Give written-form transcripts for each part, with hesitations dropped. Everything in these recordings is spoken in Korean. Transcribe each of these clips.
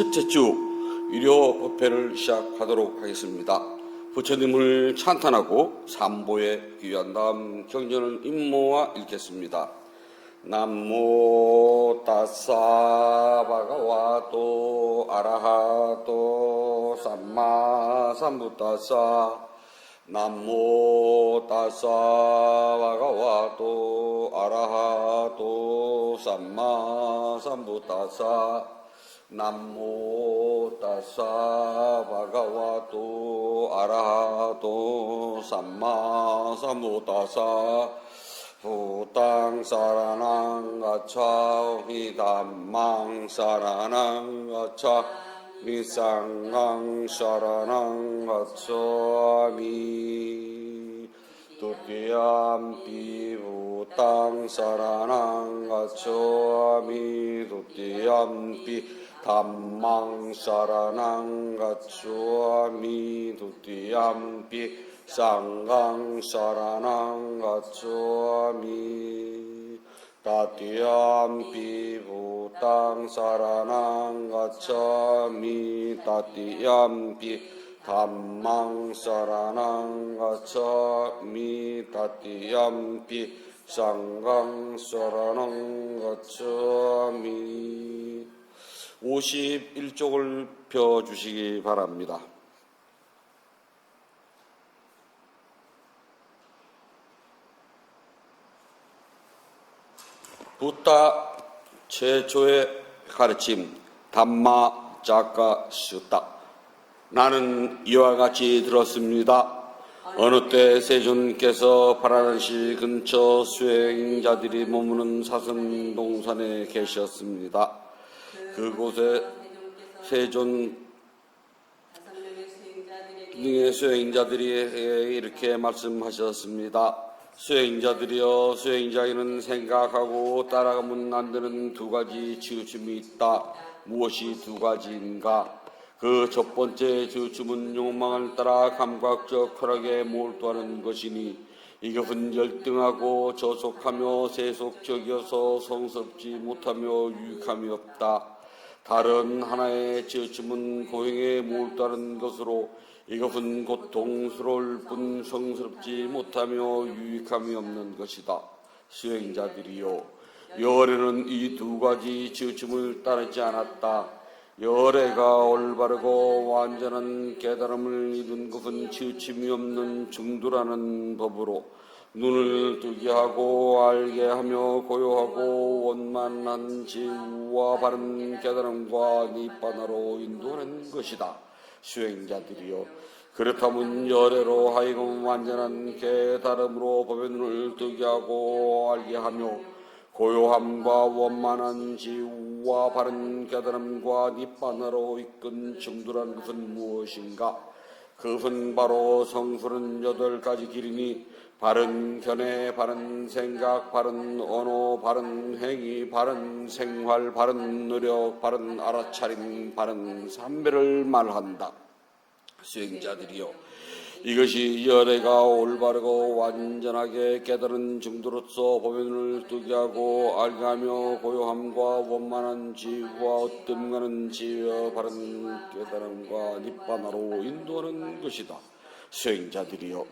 첫째 주 유료 법회를 시작하도록 하겠습니다. 부처님을 찬탄하고 삼보에 귀한 다음 경전을 임모와 읽겠습니다. 남모 따사 바가와토 아라하토 삼마 삼부따사 남모 따사 바가와토 아라하토 삼마 삼부따사 남모 따사 바가와토 아라하토 삼마 삼부따사 부땅 사라낭 가차 히담망 사라낭 가차 미상강 사라낭 가차미 두띠암피 부땅 사라낭 가차미 두띠암피 담망 사라낭 가차미 두띠암피 상강 사라낭 가차미 따띠암피 부땅 사라낭 가차미 따띠암피 담망 사라낭 가차미 따띠암피 상강 사라낭 가차미 51쪽을 펴주시기 바랍니다. 부타 최초의 가르침 담마 작가 슈타 나는 이와 같이 들었습니다. 어느 때 세존께서 파라난시 근처 수행자들이 머무는 사슴동산에 계셨습니다. 그곳에 세존 등의 수행자들이 이렇게 말씀하셨습니다. 수행자들이여, 수행자에는 생각하고 따라가면 안 되는 두 가지 치우침이 있다. 무엇이 두 가지인가? 그 첫 번째 치우침은 욕망을 따라 감각적 쾌락에 몰두하는 것이니 이것은 열등하고 저속하며 세속적이어서 성스럽지 못하며 유익함이 없다. 다른 하나의 치우침은 고행에 몰두하는 것으로 이것은 고통스러울 뿐 성스럽지 못하며 유익함이 없는 것이다. 수행자들이요, 열애는 이 두 가지 치우침을 따르지 않았다. 열애가 올바르고 완전한 깨달음을 이룬 것은 치우침이 없는 중도라는 법으로 눈을 뜨게 하고 알게 하며 고요하고 원만한 지우와 바른 깨달음과 니빠나로 인도하는 것이다. 수행자들이여, 그렇다면 열애로 하여금 완전한 깨달음으로 법의 눈을 뜨게 하고 알게 하며 고요함과 원만한 지우와 바른 깨달음과 니빠나로 이끈 정도란 것은 무엇인가? 그것은 바로 성수는 8가지 길이니 바른 견해, 바른 생각, 바른 언어, 바른 행위, 바른 생활, 바른 노력, 바른 알아차림, 바른 삼배를 말한다. 수행자들이여, 이것이 열애가 올바르고 완전하게 깨달은 정도로서 법의 눈을 뜨게 하고 알게 하며 고요함과 원만한 지혜와 어뜸가는 지혜와 바른 깨달음과 니빠나로 인도하는 것이다. 수행자들이여,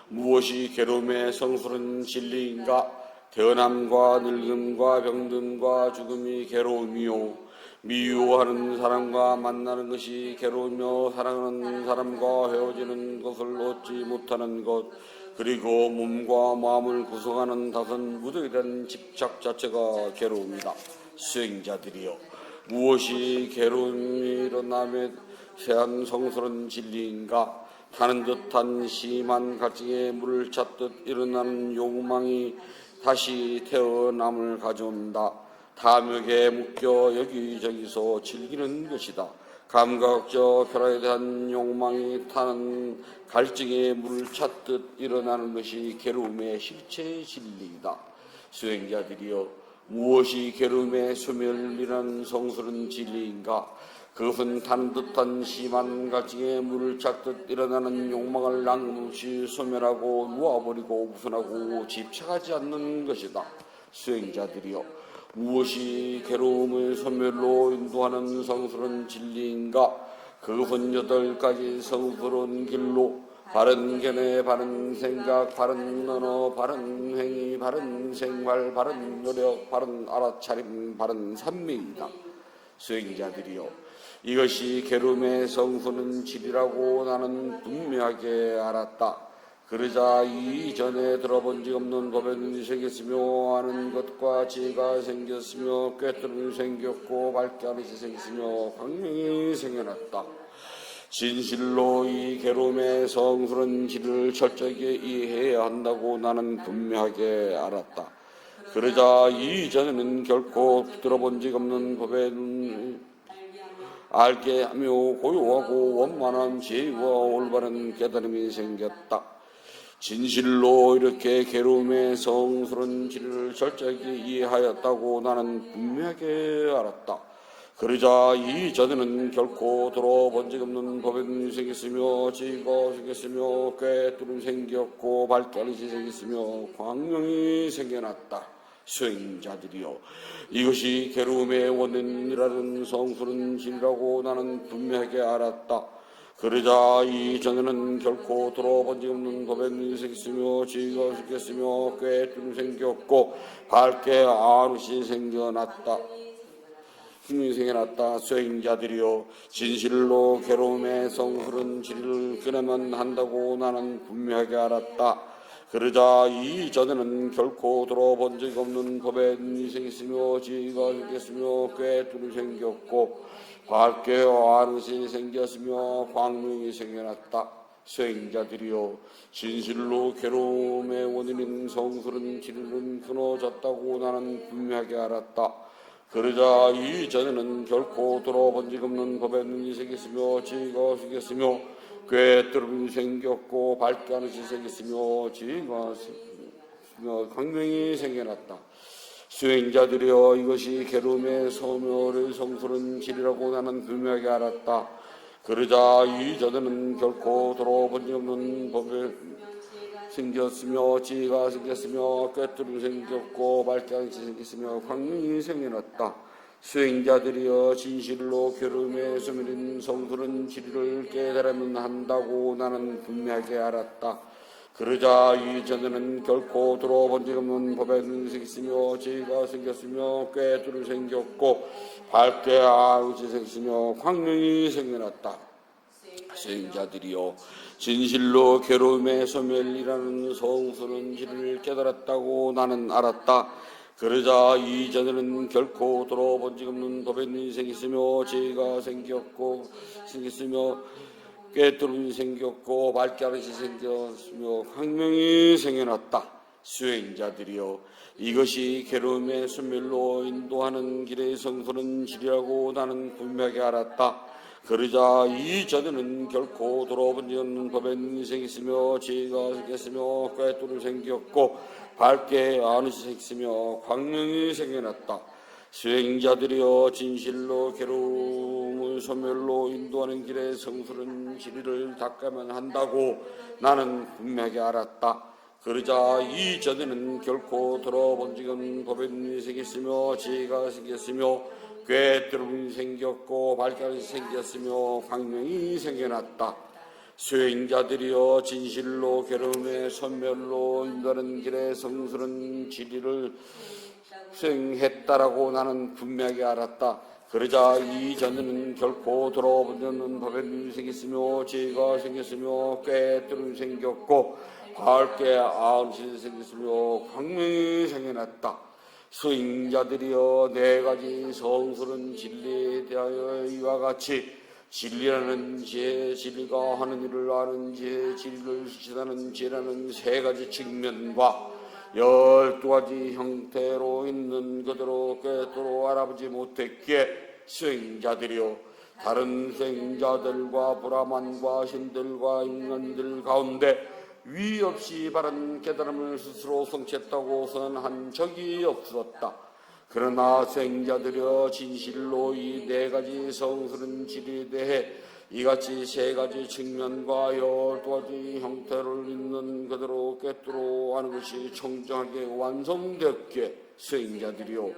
무엇이 괴로움의 성스러운 진리인가? 태어남과 늙음과 병듦과 죽음이 괴로움이요, 미워하는 사람과 만나는 것이 괴로우며 사랑하는 사람과 헤어지는 것을 얻지 못하는 것, 그리고 몸과 마음을 구성하는 다섯 무덕에 대한 집착 자체가 괴로움이다. 수행자들이여, 무엇이 괴로움이 일어남에 세한 성스러운 진리인가? 타는 듯한 심한 갈증에 물을 찾듯 일어나는 욕망이 다시 태어남을 가져온다. 탐욕에 묶여 여기저기서 즐기는 것이다. 감각적 쾌락에 대한 욕망이 타는 갈증에 물을 찾듯 일어나는 것이 괴로움의 실체 진리이다. 수행자들이여, 무엇이 괴로움의 소멸이라는 성스러운 진리인가? 그것은 타는 듯한 심한 갈증에 물을 찾듯 일어나는 욕망을 낭없이 소멸하고 놓아버리고 우선하고 집착하지 않는 것이다. 수행자들이여, 무엇이 괴로움을 소멸로 인도하는 성스러운 진리인가? 그것은 8가지 성스러운 길로 바른 견해, 바른 생각, 바른 언어, 바른 행위, 바른 생활, 바른 노력, 바른 알아차림, 바른 산미이다. 수행자들이여, 이것이 괴로움의 성스러운 질이라고 나는 분명하게 알았다. 그러자 이전에 들어본 적 없는 법에 눈이 생겼으며 아는 것과 지혜가 생겼으며 꿰뚫음이 생겼고 밝게 하는 것이 생겼으며 광명이 생겨났다. 진실로 이 괴로움의 성스러운 질을 철저하게 이해해야 한다고 나는 분명하게 알았다. 그러자 이전에는 결코 들어본 적 없는 법에 알게 하며 고요하고 원만한 지혜와 올바른 깨달음이 생겼다. 진실로 이렇게 괴로움의 성스러운 진리를 철저하게 이해하였다고 나는 분명하게 알았다. 그러자 이전에는 결코 들어본 적 없는 법에 눈이 생겼으며 지혜가 생겼으며 꿰뚫음이 생겼고 밝게 하는 것이 생겼으며 광명이 생겨났다. 수행자들이여, 이것이 괴로움의 원인이라는 성스러운 진리라고 나는 분명하게 알았다. 그러자 이전에는 결코 들어본 적 없는 법에 눈이 생겼으며 지혜가 생겼으며 꿰뚫음이 생겼고 밝게 아는 것이 생겨났다. 힘이 생겨났다. 수행자들이여, 진실로 괴로움의 성스러운 진리를 끊어만 한다고 나는 분명하게 알았다. 그러자 이전에는 결코 들어본 적 없는 법에 눈이 생겼으며 지혜가 생겼으며 꿰뚫음이 생겼고 밝게 아는 것이 생겼으며 광명이 생겨났다. 수행자들이여, 진실로 괴로움의 원인인 성스러운 진리는 끊어졌다고 나는 분명하게 알았다. 그러자 이전에는 결코 들어본 적 없는 법에 눈이 생겼으며 지혜가 생겼으며 꿰뚫음이 생겼고 밝게 하는 것이 생겼으며 지혜가 생겼으며 광명이 생겨났다. 수행자들이여, 이것이 괴로움의 소멸의 성스러운 진리라고 나는 분명하게 알았다. 그러자 이전에는 결코 들어본 적 없는 법에 생겼으며 지혜가 생겼으며 꿰뚫음이 생겼고 밝게 하는 것이 생겼으며 광명이 생겨났다. 수행자들이여, 진실로 괴로움의 소멸인 성스러운 진리를 깨달으면 한다고 나는 분명하게 알았다. 그러자 이전에는 결코 들어본 적 없는 법에 눈이 생겼으며 지혜가 생겼으며 꿰뚫음이 생겼고 밝게 아는 것이 생겼으며 광명이 생겨났다. 수행자들이여, 진실로 괴로움의 소멸이라는 성스러운 진리를 깨달았다고 나는 알았다. 그러자 이전에는 결코 들어본 적 없는 법에 눈이 생겼으며 지혜가 생겼으며 꿰뚫음이 생겼고 밝게 하는 것이 생겼으며 광명이 생겨났다. 수행자들이여, 이것이 괴로움의 소멸로 인도하는 길의 성스러운 진리라고 나는 분명하게 알았다. 그러자 이전에는 결코 들어본 적 없는 법에 눈이 생겼으며 지혜가 생겼으며 꿰뚫음이 생겼고 밝게 아는 것이 생겼으며 광명이 생겨났다. 수행자들이여, 진실로 괴로움을 소멸로 인도하는 길의 성스러운 진리를 닦아만 한다고 나는 분명하게 알았다. 그러자 이전에는 결코 들어본 적 없는 법에 눈이 생겼으며 지혜가 생겼으며 꿰뚫음이 생겼고 밝게 하는 것이 생겼으며 광명이 생겨났다. 수행자들이여, 진실로 괴로움의 소멸로 인도하는 길의 성스러운 진리를 수행했다라고 나는 분명하게 알았다. 그러자 이전에는 결코 들어본 적 없는 법에 눈이 생겼으며 지혜가 생겼으며 꿰뚫음이 생겼고 밝게 아는 것이 생겼으며 광명이 생겨났다. 수행자들이여, 4가지 성스러운 진리에 대하여 이와 같이 진리라는 지혜, 진리가 하는 일을 아는 지혜, 진리를 수치하는 지혜라는 3가지 측면과 12가지 형태로 있는 그대로 꿰뚫어 알아보지 못했기에 수행자들이여, 다른 수행자들과 브라만과 신들과 인간들 가운데 위 없이 바른 깨달음을 스스로 성취했다고서는 한 적이 없었다. 그러나 수행자들여, 진실로 이 4가지 성스러운 진리에 대해 이같이 3가지 측면과 12가지 형태를 있는 그대로 꿰뚫어 아는 것이 청정하게 완성되었기에 수행자들이여,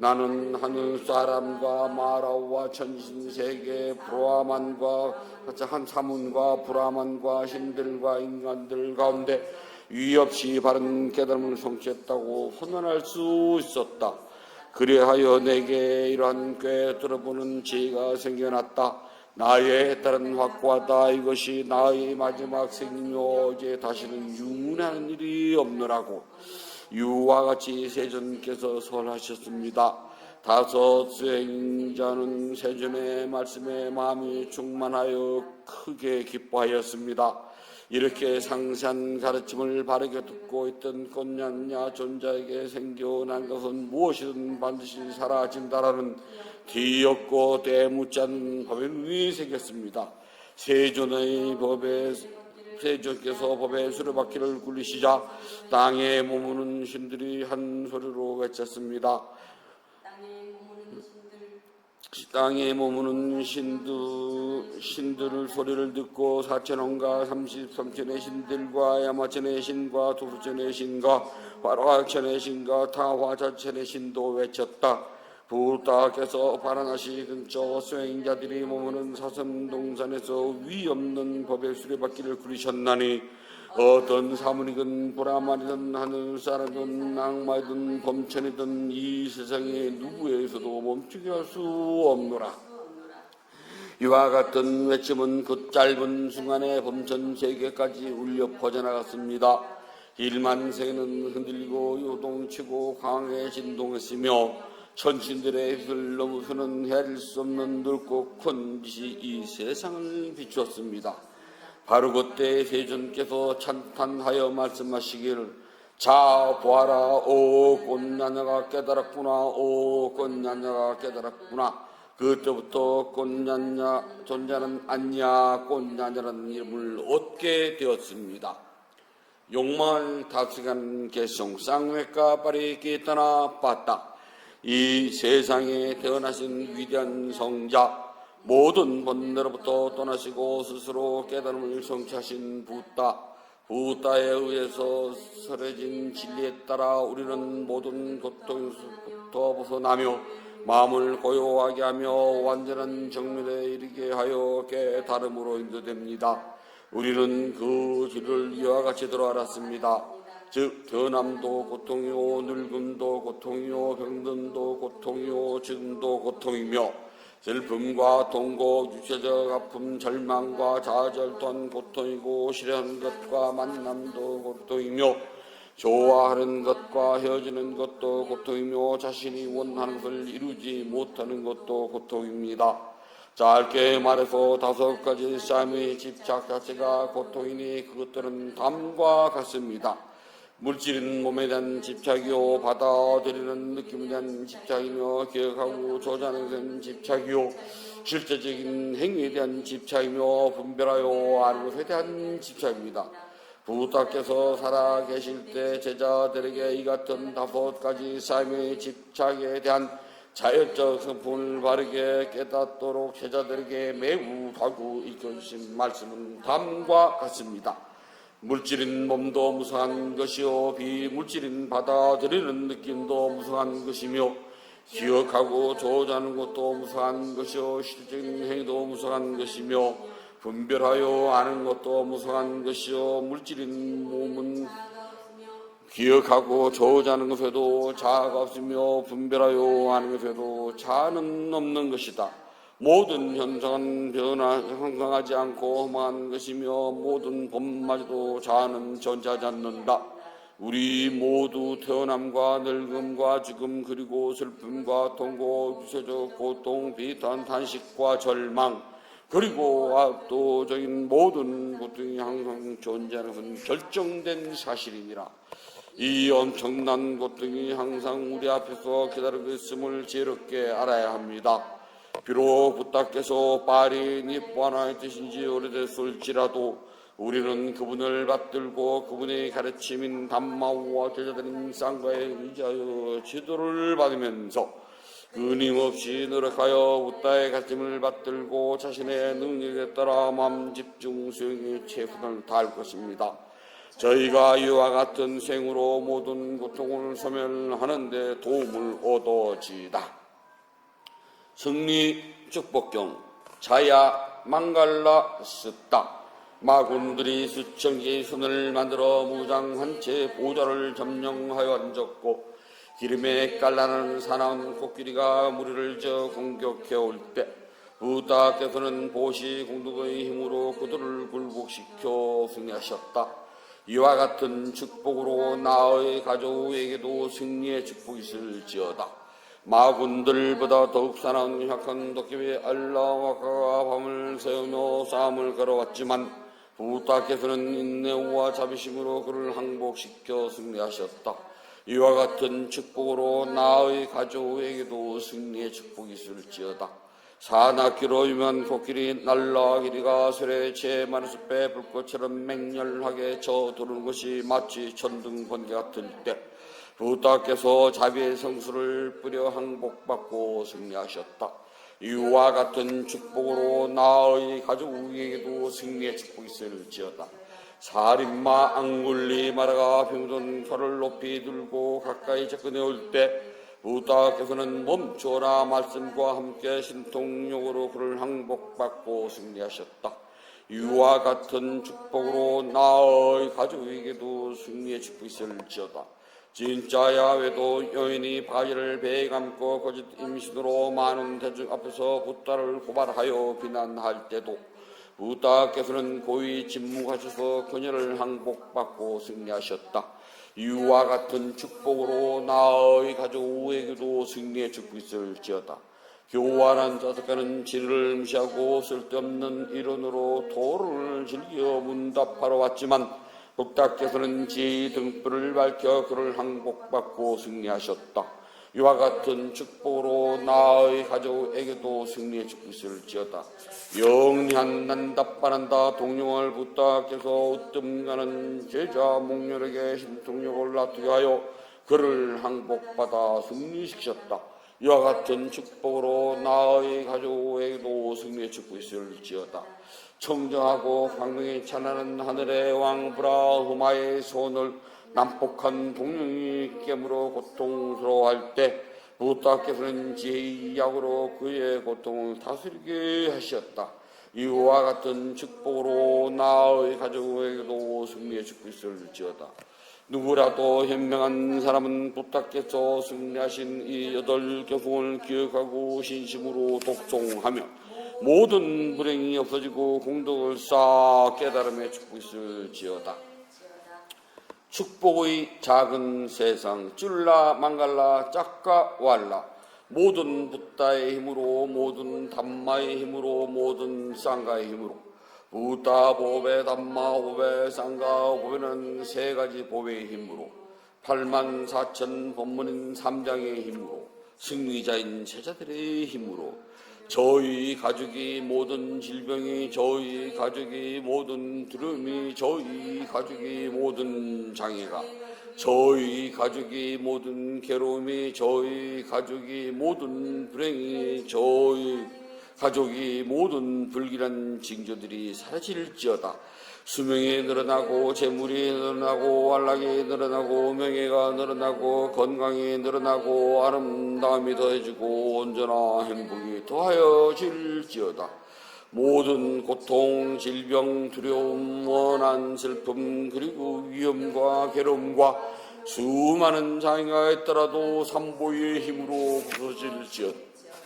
나는 하늘 사람과 마라와 천신세계 브라만과 한 사문과 브라만과 신들과 인간들 가운데 위 없이 바른 깨달음을 성취했다고 선언할 수 있었다. 그리하여 내게 이러한 꿰뚫어보는 지혜가 생겨났다. 나의 다른 확고하다. 이것이 나의 마지막 생이며 이제 다시는 유문하는 일이 없노라고 유와 같이 세존께서 설하셨습니다. 다섯 수행자는 세존의 말씀에 마음이 충만하여 크게 기뻐하였습니다. 이렇게 상세한 가르침을 바르게 듣고 있던 꽃냐냐 존자에게 생겨난 것은 무엇이든 반드시 사라진다라는 뒤엎고 되묻지 않는 법의 눈이 생겼습니다. 세존께서 법의 수레바퀴를 굴리시자 땅에 머무는 신들이 한 소리로 외쳤습니다. 땅에 머무는 신들 소리를 듣고 사천원과 33천의 신들과 야마천의 신과 도수천의 신과 화락천의 신과 타화자천의 신도 외쳤다. 부다께서 바라나시 근처 수행자들이 머무는 사슴동산에서 위없는 법의 수레바퀴를 굴리셨나니 어떤 사문이든 브라만이든 하늘사람이든 악마이든 범천이든 이 세상에 누구에서도 멈추게 할 수 없노라. 이와 같은 외침은 그 짧은 순간에 범천 세계까지 울려 퍼져나갔습니다. 일만세는 흔들리고 요동치고 강하게 진동했으며 천신들의 빛을 넘어서는 헤아릴 수 없는 넓고 큰 빛이 이 세상을 비추었습니다. 바로 그때 세존께서 찬탄하여 말씀하시기를 자 보아라 오 꽃냐냐가 깨달았구나 오 꽃냐냐가 깨달았구나. 그때부터 꽃냐냐 존자는 안냐 꽃냐냐라는 이름을 얻게 되었습니다. 용말 다스간 개성 쌍외가 빠리 끼떠나 빠따. 이 세상에 태어나신 위대한 성자 모든 번뇌로부터 떠나시고 스스로 깨달음을 성취하신 부다에 의해서 설해진 진리에 따라 우리는 모든 고통에서부터 벗어나며 마음을 고요하게 하며 완전한 정면에 이르게 하여 깨달음으로 인도됩니다. 우리는 그 길을 이와 같이 들어 알았습니다. 즉 변함도 고통이요 늙음도 고통이요 병든도 고통이요 죽음도 고통이며 슬픔과 동고, 유체적 아픔, 절망과 좌절 또한 고통이고 싫어하는 것과 만남도 고통이며 좋아하는 것과 헤어지는 것도 고통이며 자신이 원하는 것을 이루지 못하는 것도 고통입니다. 짧게 말해서 다섯 가지 삶의 집착 자체가 고통이니 그것들은 담과 같습니다. 물질인 몸에 대한 집착이요 받아들이는 느낌에 대한 집착이며 기억하고 조작하는 데 대한 집착이요 실제적인 행위에 대한 집착이며 분별하여 아는 것에 대한 집착입니다. 부다께서 살아계실 때 제자들에게 이 같은 다섯 가지 삶의 집착에 대한 자연적 성품을 바르게 깨닫도록 제자들에게 매우 하고 이끌으신 말씀은 다음과 같습니다. 물질인 몸도 무상한 것이요 비물질인 받아들이는 느낌도 무상한 것이며 기억하고 조작하는 것도 무상한 것이요 실질적인 행위도 무상한 것이며 분별하여 아는 것도 무상한 것이요 물질인 몸은 기억하고 조작하는 것에도 자아가 없으며 분별하여 아는 것에도 자아는 없는 것이다. 모든 현상은 형성하지 않고 험한 것이며 모든 법마저도 자아는 존재하지 않는다. 우리 모두 태어남과 늙음과 죽음 그리고 슬픔과 통고 유세적 고통 비탄 탄식과 절망 그리고 압도적인 모든 고통이 항상 존재하는 것은 결정된 사실이니라. 이 엄청난 고통이 항상 우리 앞에서 기다리고 있음을 지혜롭게 알아야 합니다. 비록 부다께서 파리 니빠나의 뜻인지 오래됐을지라도 우리는 그분을 받들고 그분의 가르침인 담마우와 제자들인 쌍과에 의지하여 지도를 받으면서 끊임없이 노력하여 부다의 가르침을 받들고 자신의 능력에 따라 마음 집중 수행의 최선을 다할 것입니다. 저희가 이와 같은 생으로 모든 고통을 소멸하는 데 도움을 얻어지이다. 승리 축복경. 자야 망갈라 쓰다. 마군들이 수천 개의 손을 만들어 무장한 채 보좌를 점령하여 앉았고, 기름에 깔라는 사나운 코끼리가 무리를 저 공격해 올 때 부다께서는 보시 공덕의 힘으로 그들을 굴복시켜 승리하셨다. 이와 같은 축복으로 나의 가족에게도 승리의 축복이 있을지어다. 마군들보다 더욱 사나운 약한 도깨비 알라와카가 밤을 새우며 싸움을 걸어왔지만 부다께서는 인내와 자비심으로 그를 항복시켜 승리하셨다. 이와 같은 축복으로 나의 가족에게도 승리의 축복이 있을지어다. 사납기로 유명한 코끼리 날라기리가 쇠에 제 많은 숲에 불꽃처럼 맹렬하게 쳐도는 것이 마치 천둥 번개 같을 때 부다께서 자비의 성수를 뿌려 항복받고 승리하셨다. 이와 같은 축복으로 나의 가족에게도 승리의 축복이 있을지어다. 살인마 앙굴리 마라가 병든 칼을 높이 들고 가까이 접근해 올 때 부다께서는 멈춰라 말씀과 함께 신통력으로 그를 항복받고 승리하셨다. 이와 같은 축복으로 나의 가족에게도 승리의 축복이 있을지어다. 진짜야 외도 여인이 바지를 배에 감고 거짓 임신으로 많은 대중 앞에서 부다를 고발하여 비난할 때도 부다께서는 고이 침묵하셔서 그녀를 항복받고 승리하셨다. 이와 같은 축복으로 나의 가족에게도 승리의 축복이 있을지어다. 교활한 자석가는 진리를 무시하고 쓸데없는 이론으로 토론을 즐겨 문답하러 왔지만 부다께서는 지혜의 등불을 밝혀 그를 항복받고 승리하셨다. 이와 같은 축복으로 나의 가족에게도 승리의 축복이 있을지어다. 영리한 난답반한다 동령을 부다께서 으뜸가는 제자 목렬에게 신통력을 나타게 하여 그를 항복받아 승리시키셨다. 이와 같은 축복으로 나의 가족에게도 승리의 축복이 있을지어다. 청정하고 광명이 찬란한 하늘의 왕 브라흐마의 손을 난폭한 동령이 깨물어 고통스러워할 때 부다께서는 지혜의 약으로 그의 고통을 다스리게 하셨다. 이와 같은 축복으로 나의 가족에게도 승리의 축복이 있을지어다. 누구라도 현명한 사람은 부다께서 승리하신 이 8교훈을 기억하고 신심으로 독송하며 모든 불행이 없어지고 공덕을 쌓아 깨달음의 축복이 있을지어다. 축복의 작은 세상 쫄라 망갈라 짝까 왈라 모든 붓다의 힘으로 모든 담마의 힘으로 모든 쌍가의 힘으로 부다 보배 담마 보배 쌍가 보배는 3가지 보배의 힘으로 84,000 법문인 3장의 힘으로 승리자인 제자들의 힘으로 저희 가족이 모든 질병이 저희 가족이 모든 두려움이 저희 가족이 모든 장애가 저희 가족이 모든 괴로움이 저희 가족이 모든 불행이 저희 가족이 모든 불길한 징조들이 사라질지어다. 수명이 늘어나고 재물이 늘어나고 안락이 늘어나고 명예가 늘어나고 건강이 늘어나고 아름다움이 더해지고 온전한 행복이 더하여질지어다. 모든 고통, 질병, 두려움, 원한, 슬픔 그리고 위험과 괴로움과 수많은 장애가 있더라도 삼보의 힘으로 부서질지어다.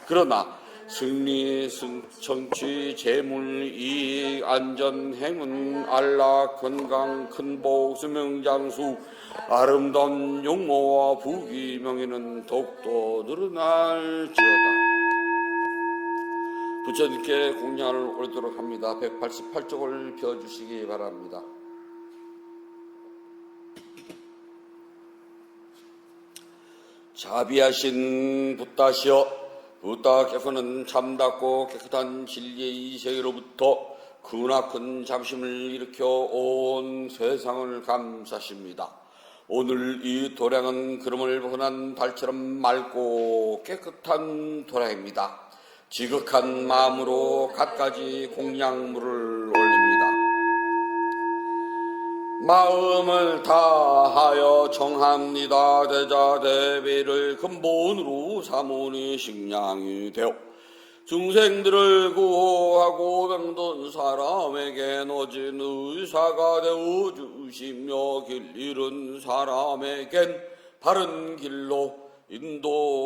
그러나 승리, 성취, 재물, 이익, 안전, 행운, 안락, 건강, 큰복, 수명장수, 아름다운 용모와 부귀, 명예는 더욱더 늘어날지어다. 부처님께 공양을 올리도록 합니다. 188쪽을 펴주시기 바랍니다. 자비하신 붓다시여, 부다께서는 참답고 깨끗한 진리의 세계로부터 크나큰 자비심을 일으켜 온 세상을 감사십니다. 오늘 이 도량은 구름을 벗어난 달처럼 맑고 깨끗한 도량입니다. 지극한 마음으로 갖가지 공양물을 올립니다. 마음을 다하여 청합니다. 대자대비를 근본으로 삼으니 식량이 되어 중생들을 구호하고 병든 사람에게 노진 의사가 되어 주시며 길 잃은 사람에겐 바른 길로 인도합니다.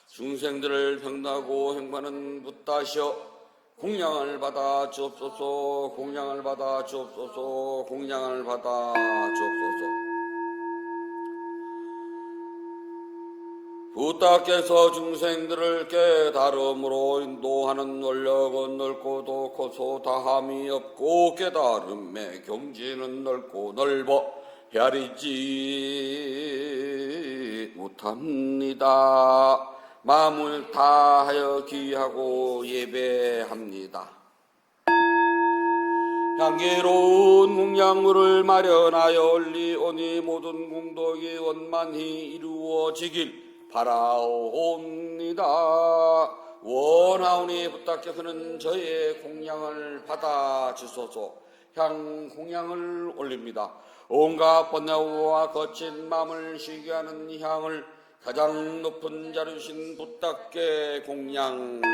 중생들을 병나고 행하는 붓다시여 공양을 받아 주옵소서. 공양을 받아 주옵소서. 공양을 받아 주옵소서. 붓다께서 중생들을 깨달음으로 인도하는 원력은 넓고도 커서 다함이 없고 깨달음의 경지는 넓고 넓어 헤아리지 못합니다. 마음을 다하여 기하고 예배합니다. 향기로운 공양물을 마련하여 올리오니 모든 공덕이 원만히 이루어지길 바라옵니다. 원하오니 붓다께서는 저의 공양을 받아 주소서. 향 공양을 올립니다. 온갖 번뇌와 거친 마음을 쉬게 하는 향을 가장 높은 자르신 붓다께 공양합니다.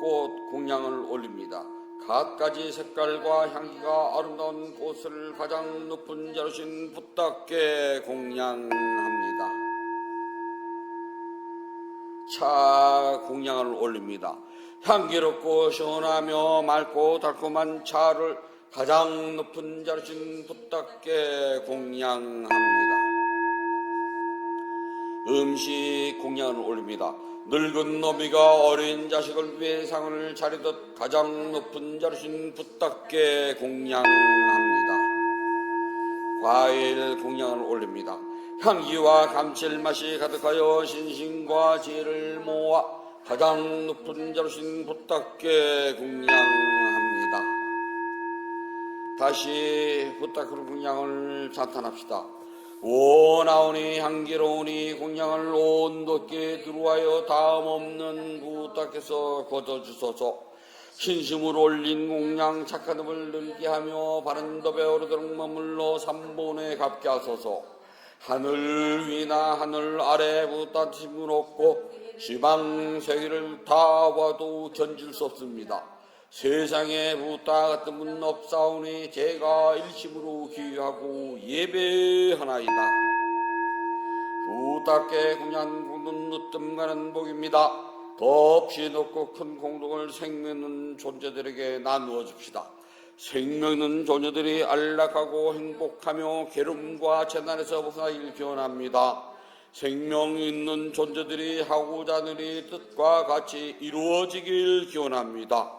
꽃 공양을 올립니다. 갖가지 색깔과 향기가 아름다운 꽃을 가장 높은 자르신 붓다께 공양합니다. 차 공양을 올립니다. 향기롭고 시원하며 맑고 달콤한 차를 가장 높은 자르신 붓다께 공양합니다. 음식 공양을 올립니다. 늙은 노비가 어린 자식을 위해 상을 차리듯 가장 높은 자르신 붓다께 공양합니다. 과일 공양을 올립니다. 향기와 감칠맛이 가득하여 신심과 지혜를 모아 가장 높은 자르신 붓다께 공양합니다. 다시 붓다께 공양을 찬탄합시다. 원하오니 향기로우니 공양을 온도께 들어와여 다음없는 붓다께서 거둬주소서. 신심으로 올린 공양 착한 업을 늘게 하며 바른 덕에 오르도록 머물러 삼본에 갚게 하소서. 하늘 위나 하늘 아래 붓다심을 얻고 시방 세계를 다 봐도 견질 수 없습니다. 세상에 붓다 같은 분 없사오니 제가 일심으로 기하고 예배하나이다. 붓다께 공양 공은 으뜸가는 복입니다. 덥시 높고 큰 공덕을 생명있는 존재들에게 나누어 줍시다. 생명있는 존재들이 안락하고 행복하며 괴로움과 재난에서 벗어나길 기원합니다. 생명 있는 존재들이 하고자 하는 이 뜻과 같이 이루어지길 기원합니다.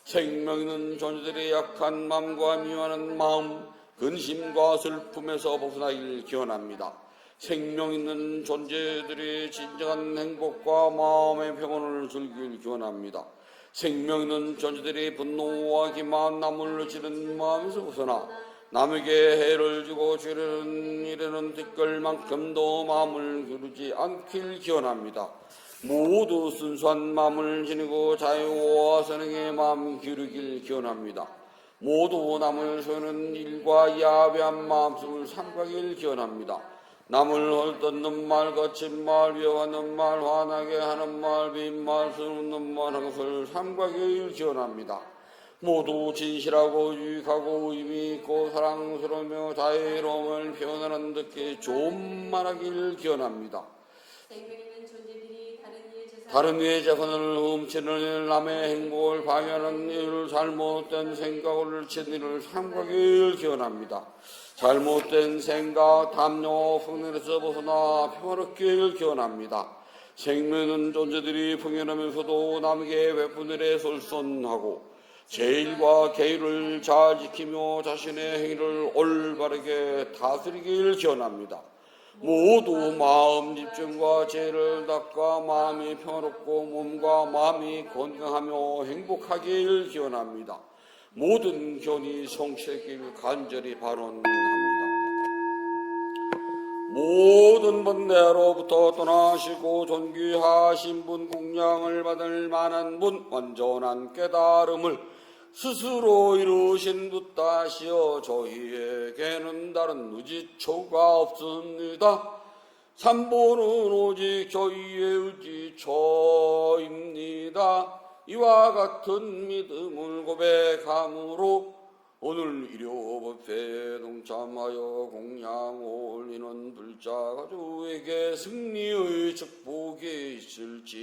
생명 있는 존재들이 약한 마음과 미워하는 마음, 근심과 슬픔에서 벗어나길 기원합니다. 생명 있는 존재들이 진정한 행복과 마음의 평온을 즐기길 기원합니다. 생명 있는 존재들이 분노와 기만, 남을 지는 마음에서 벗어나 남에게 해를 주고 주려는 일에는 뒷걸만큼도 마음을 기르지 않길 기원합니다. 모두 순수한 마음을 지니고 자유와 선행의 마음 기르길 기원합니다. 모두 남을 소유는 일과 야비한 마음속을 삼가길 기원합니다. 남을 헐뜯는 말, 거친 말, 위협하는 말, 화나게 하는 말, 빈말, 수놓는 말 한 것을 삼가길 기원합니다. 모두 진실하고 유익하고 의미 있고 사랑스러우며 자유로움을 표현하는 듯이 좋은 말하길 기원합니다. 다른 이의 재산을 훔치는 일, 남의 행복을 방해하는 일, 잘못된 생각을 친 일을 삼가길 기원합니다. 잘못된 생각, 담요, 풍년에서 벗어나 평화롭길 기원합니다. 생명 있는 존재들이 풍요하면서도 남에게 베푼 일에 솔선하고 제일과 계율을 잘 지키며 자신의 행위를 올바르게 다스리길 기원합니다. 모두 마음 집중과 죄를 닦아 마음이 평화롭고 몸과 마음이 건강하며 행복하길 기원합니다. 모든 견이 성취되길 간절히 발언합니다. 모든 번뇌로부터 떠나시고 존귀하신 분, 공양을 받을 만한 분, 완전한 깨달음을 스스로 이루신 듯하시어 저희에게는 다른 의지처가 없습니다. 삼보는 오직 저희의 의지처입니다. 이와 같은 믿음을 고백함으로 오늘 일요법회에 동참하여 공양 올리는 불자가족에게 승리의 축복이 있을지어다.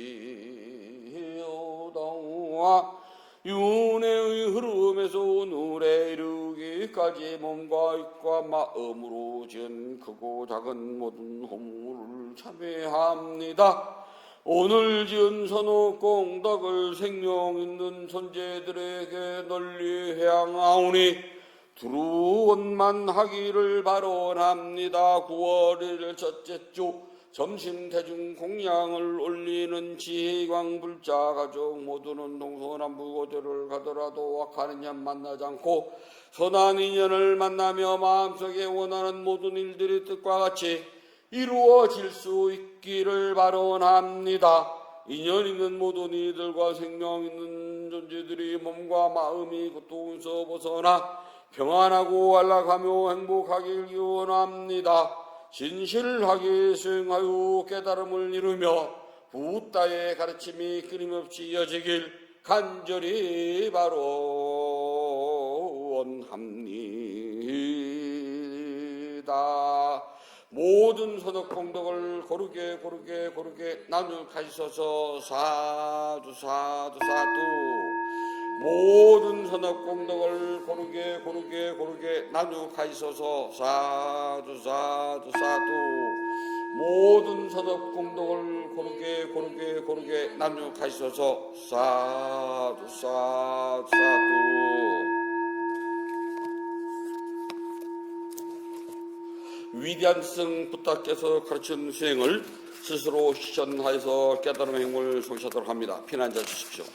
윤회의 흐름에서 오늘에 이르기까지 몸과 입과 마음으로 지은 크고 작은 모든 허물을 참회합니다. 오늘 지은 선악 공덕을 생명 있는 존재들에게 널리 회양하오니 두루원만 하기를 발언합니다. 9월 1일 첫째 주 점심 대중 공양을 올리는 지혜광 불자 가족 모두는 동서남북어디를 가더라도 악한 인연 만나지 않고 선한 인연을 만나며 마음속에 원하는 모든 일들이 뜻과 같이 이루어질 수 있기를 바라옵니다. 인연 있는 모든 이들과 생명 있는 존재들이 몸과 마음이 고통에서 벗어나 평안하고 안락하며 행복하길 기원합니다. 진실하게 수행하여 깨달음을 이루며 부다의 가르침이 끊임없이 이어지길 간절히 바라옵니다. 모든 선악 공덕을 고르게 나누어 가시소서. 사두 사두 사두. 모든 선악 공덕을 고르게 나누어 가시소서. 사두 사두 사두. 모든 선악 공덕을 고르게 나누어 가시소서. 사두 사두 사두. 위대한 스승 부탁께서 가르친 수행을 스스로 실천하여서 깨달음 행을 성취하도록 합니다. 편히 앉아 주십시오.